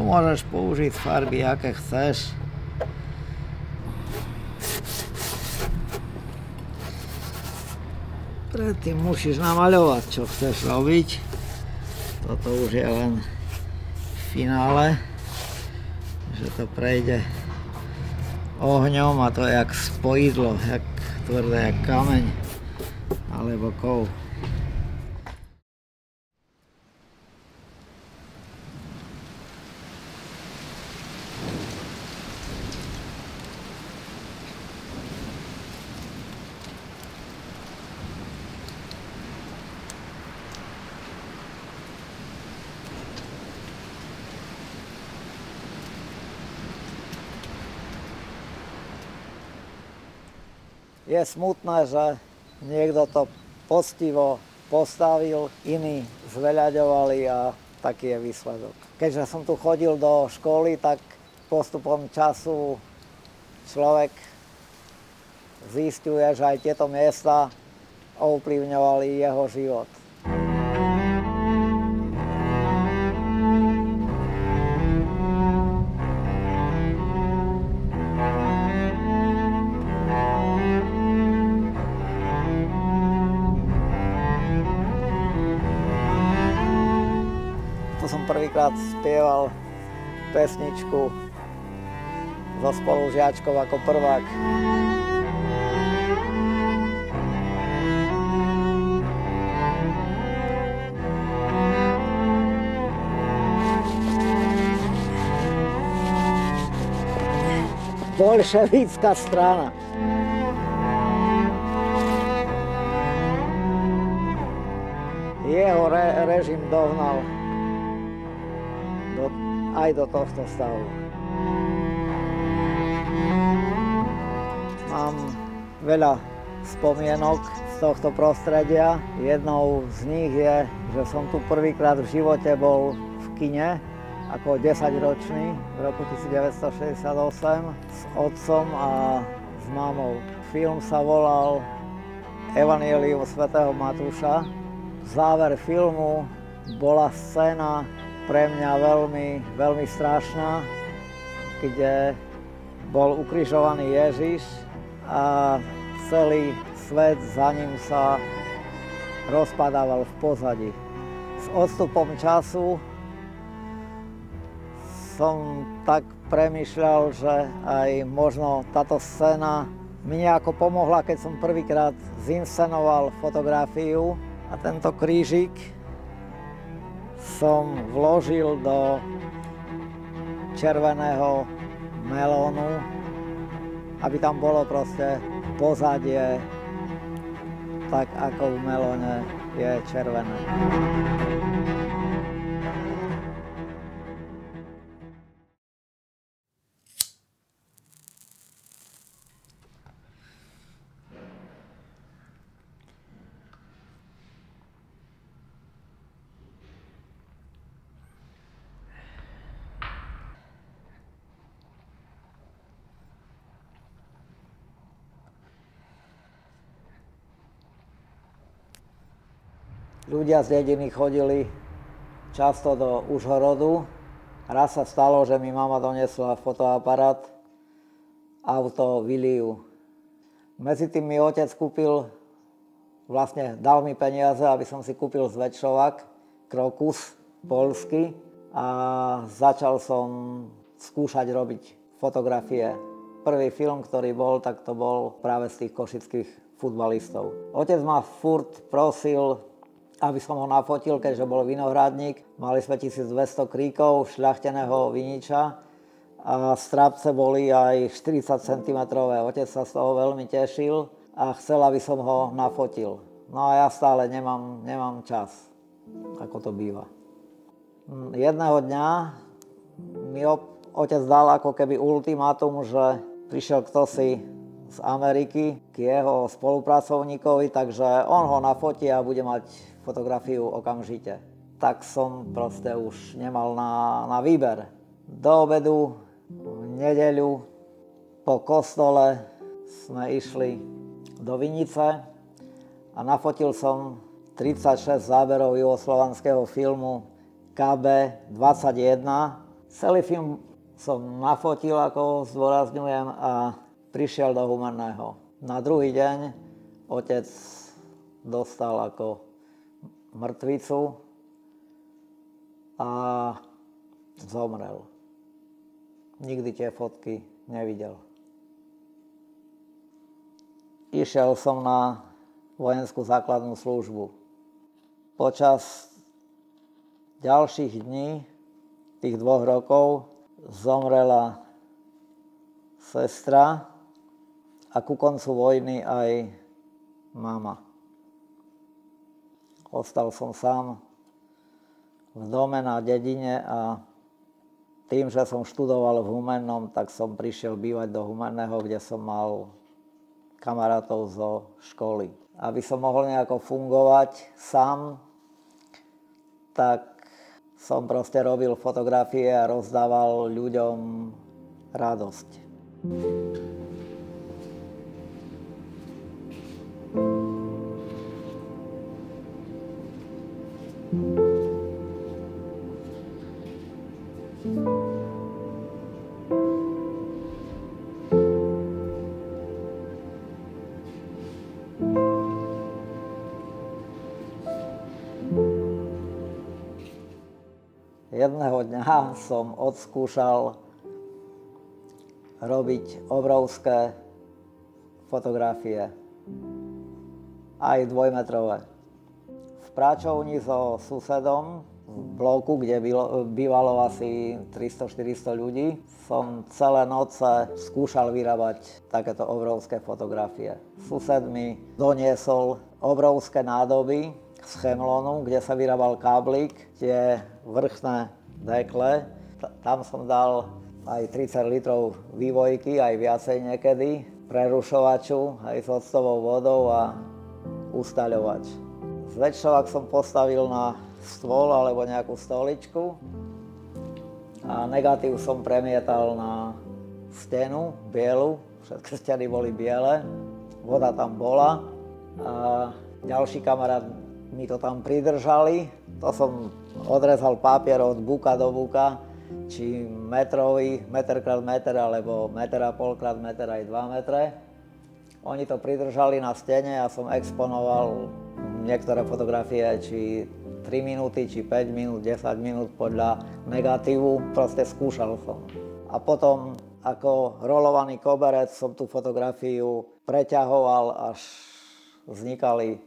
môžeš použiť farby, aké chceš. Predtým musíš namaľovať, čo chceš robiť. Toto už je len v finále, že to prejde ohňom a to je jak spojidlo, jak tvrdé, jak kameň alebo kov. Je smutné, že niekto to poctivo postavil, iní zveľaďovali a taký je výsledok. Keďže som tu chodil do školy, tak postupom času človek zisťuje, že aj tieto miesta ovplyvňovali jeho život. Som prvýkrát spieval pesničku so spolužiačkou ako prvák. Bolševická strana. Jeho režim dohnal aj do tohto stavu. Mám veľa spomienok z tohto prostredia. Jednou z nich je, že som tu prvýkrát v živote bol v kine ako 10-ročný v roku 1968 s otcom a s mamou. Film sa volal Evangelium svätého Matúša. Záver filmu bola scéna pre mňa veľmi strašná, kde bol ukrižovaný Ježiš a celý svet za ním sa rozpadával v pozadí. S odstupom času som tak premýšľal, že aj možno táto scéna mi nejako pomohla, keď som prvýkrát zinscenoval fotografiu a tento krížik som vložil do červeného melónu, aby tam bolo proste pozadie tak, ako v melóne je červené. Ľudia z dediny chodili často do Užhorodu. Raz sa stalo, že mi mama doniesla fotoaparát, auto Viliu. Medzi tým mi otec dal mi peniaze, aby som si kúpil zväčšovák, krokus, poľský a začal som skúšať robiť fotografie. Prvý film, ktorý bol, tak to bol práve z tých košických futbalistov. Otec ma furt prosil, aby som ho nafotil, keďže bol vinohradník. Mali sme 1200 kríkov, šľachteného viniča a strápce boli aj 40 cm. Otec sa z toho veľmi tešil a chcel, aby som ho nafotil. No a ja stále nemám čas, ako to býva. Jedného dňa mi otec dal ako keby ultimátum, že prišiel ktosi z Ameriky k jeho spolupracovníkovi, takže on ho nafotí a bude mať fotografiu okamžite. Tak som proste už nemal na výber. Do obedu, v nedeľu, po kostole sme išli do Vinice a nafotil som 36 záberov juhoslovanského filmu KB 21. Celý film som nafotil, ako zdôrazňujem, a prišiel do humenného. Na druhý deň otec dostal ako mŕtvicu a zomrel. Nikdy tie fotky nevidel. Išiel som na vojenskú základnú službu. Počas ďalších dní, tých 2 rokov, zomrela sestra a ku koncu vojny aj mama. Ostal som sám v dome na dedine a tým, že som študoval v Humennom, tak som prišiel bývať do Humenného, kde som mal kamarátov zo školy. Aby som mohol nejako fungovať sám, tak som proste robil fotografie a rozdával ľuďom radosť. Jedného dňa som odskúšal robiť obrovské fotografie, aj 2-metrové. V práčovni so susedom v bloku, kde bývalo asi 300-400 ľudí, som celé noce skúšal vyrábať takéto obrovské fotografie. Sused mi doniesol obrovské nádoby z chemlónu, kde sa vyrábal káblik, tie vrchné dekle. Tam som dal aj 30 litrov vývojky, aj viacej niekedy, prerušovaču, aj s octovou vodou a ustaľovač. Zväčšovák som postavil na stôl alebo nejakú stoličku a negatív som premietal na stenu, bielu, všetky steny boli biele, voda tam bola a ďalší kamarát mi to tam pridržali. To som odrezal papier od buka do buka, či metrový, meter krát meter, alebo 1,5 krát meter aj 2 metre. Oni to pridržali na stene a som exponoval niektoré fotografie, či 3 minúty, či 5 minút, 10 minút podľa negatívu. Proste skúšal som. A potom ako rolovaný koberec som tú fotografiu preťahoval, až vznikali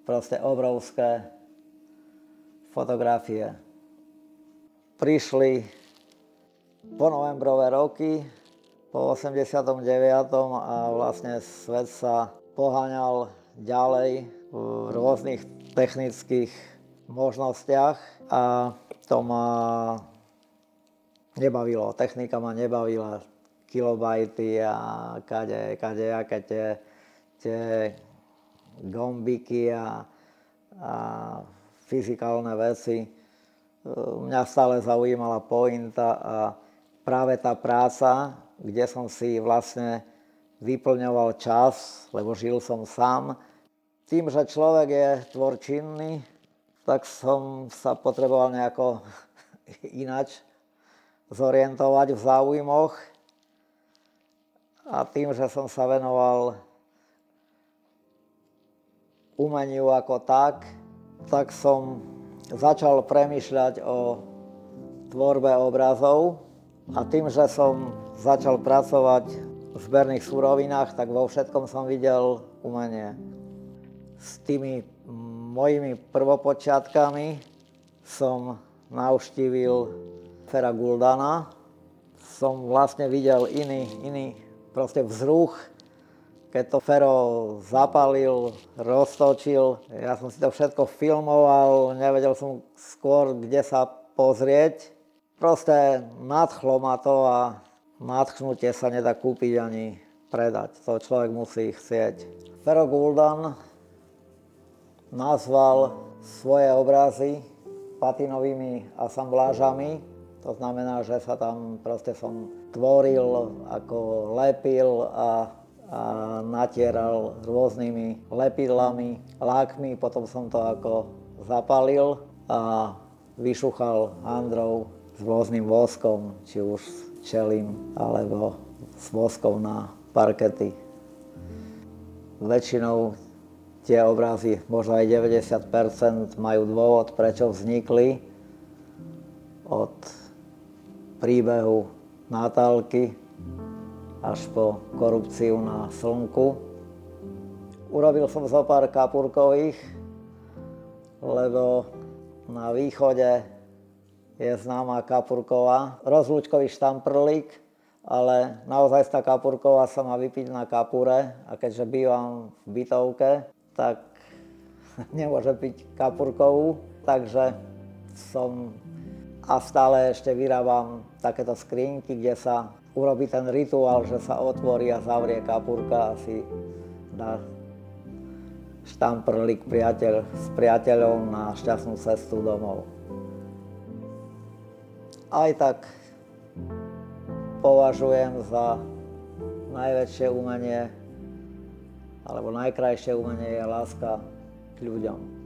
proste obrovské fotografie. Prišli po novembrové roky, po 89. a vlastne svet sa poháňal ďalej v rôznych technických možnostiach a to ma nebavilo. Technika ma nebavila, kilobajty a kadejaké tie gombiky a fyzikálne veci. Mňa stále zaujímala pointa a práve tá práca, kde som si vlastne vyplňoval čas, lebo žil som sám. Tým, že človek je tvor činný, tak som sa potreboval nejako inač zorientovať v záujmoch. A tým, že som sa venoval umeniu ako tak som začal premýšľať o tvorbe obrazov a tým, že som začal pracovať v zberných surovinách, tak vo všetkom som videl umenie. S tými mojimi prvopočiatkami som navštívil Fera Guldana. Som vlastne videl iný proste vzruch, keď to Fero zapálil, roztočil. Ja som si to všetko filmoval, nevedel som skôr, kde sa pozrieť. Proste nadchlo ma to a nadchnutie sa nedá kúpiť ani predať. To človek musí chcieť. Fero Guldan nazval svoje obrazy patinovými asamblážami. To znamená, že sa tam proste som tvoril, ako lepil a natieral rôznymi lepidlami, lákmi, potom som to ako zapálil a vyšúchal handrou s rôznym voskom, či už s čelím, alebo s voskom na parkety. Väčšinou tie obrazy, možno aj 90%, majú dôvod, prečo vznikli. Od príbehu Natálky až po korupciu na Slnku. Urobil som zo pár kapurkových, lebo na východe je známa kapurková, rozlúčkový štamprlík, ale naozaj tá kapurková sa má vypiť na kapure a keďže bývam v bytovke, tak nemôžem piť kapurkovú, takže som a stále ešte vyrábam takéto skrinky, kde sa urobí ten rituál, že sa otvorí a zavrie kapurka a si dá štamprlík s priateľom na šťastnú cestu domov. Aj tak považujem za najväčšie umenie, alebo najkrajšie umenie je láska k ľuďom.